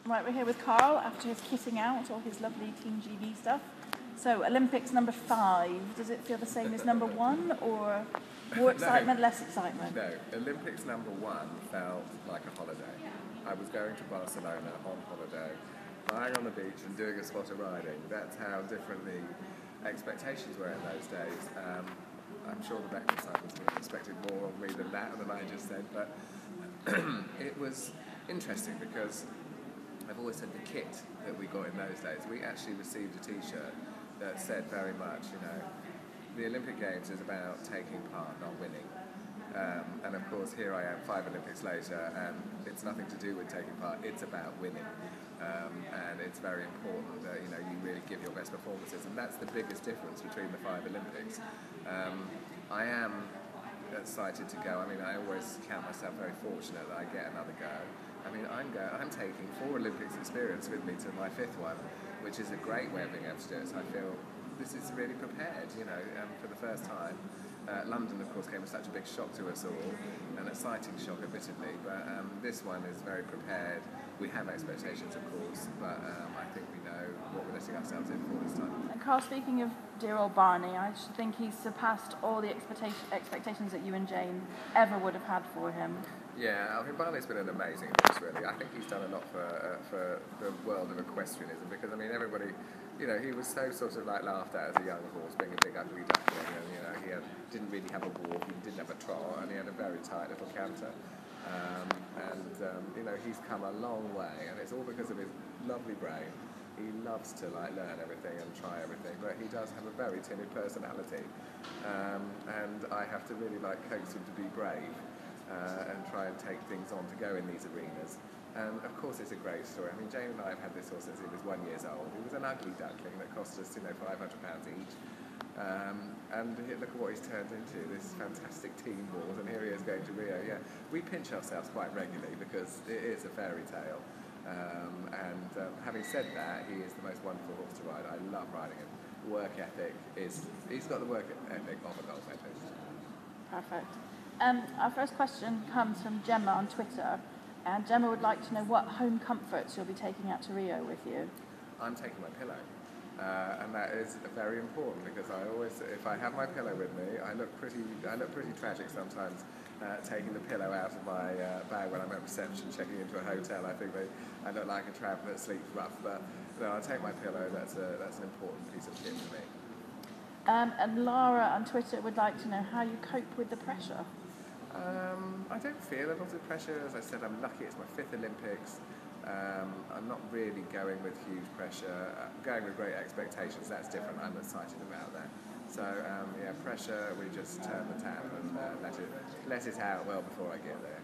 Right, we're here with Carl after his kitting out all his lovely Team GB stuff. So, Olympics number 5, does it feel the same as number 1, or more excitement, less excitement? No, Olympics number 1 felt like a holiday. I was going to Barcelona on holiday, lying on the beach and doing a spot of riding. That's how different the expectations were in those days. I'm sure the Beckman cyclists would have expected more of me than that, than I just said, but it was interesting because I've always said the kit that we got in those days, we actually received a t-shirt that said very much, the Olympic Games is about taking part, not winning. And of course, here I am 5 Olympics later, and it's nothing to do with taking part, it's about winning. And it's very important that you really give your best performances, and that's the biggest difference between the 5 Olympics. I am excited to go. I always count myself very fortunate that I get another go. I'm taking 4 Olympics experience with me to my 5th one, which is a great way of being able to do it. So I feel this is really prepared, for the first time. London, of course, came as such a big shock to us all, an exciting shock, admittedly, but this one is very prepared. We have expectations, of course, but I think we know what we're letting ourselves in for this time. And Carl, speaking of dear old Barney, I think he's surpassed all the expectations that you and Jane ever would have had for him. Yeah, Barney's been an amazing horse, really. I think he's done a lot for the world of equestrianism, because everybody, he was so sort of like laughed at as a young horse, being a big ugly duckling, and he didn't really have a walk, he didn't have a trot, and he had a very tight little canter. He's come a long way, and it's all because of his lovely brain. He loves to learn everything and try everything, but he does have a very timid personality, and I have to really coax him to be brave. And try and take things on to go in these arenas. And of course it's a great story. Jane and I have had this horse since he was 1 year old. He was an ugly duckling that cost us, £500 each. And look at what he's turned into, this fantastic team horse, and here he is going to Rio. Yeah, we pinch ourselves quite regularly because it is a fairy tale. Having said that, he is the most wonderful horse to ride. I love riding him. Work ethic he's got the work ethic of a golf ethic. Perfect. Our first question comes from Gemma on Twitter, and Gemma would like to know what home comforts you'll be taking out to Rio with you. I'm taking my pillow, and that is very important because if I have my pillow with me, I look pretty tragic sometimes. Taking the pillow out of my bag when I'm at reception, checking into a hotel, I think I look like a traveller that sleeps rough. But I'll take my pillow. That's an important piece of kit for me. And Lara on Twitter would like to know how you cope with the pressure. I don't feel a lot of pressure. As I said, I'm lucky it's my 5th Olympics. I'm not really going with huge pressure. I'm going with great expectations. That's different. I'm excited about that. So, pressure, we just turn the tap and let it out well before I get there.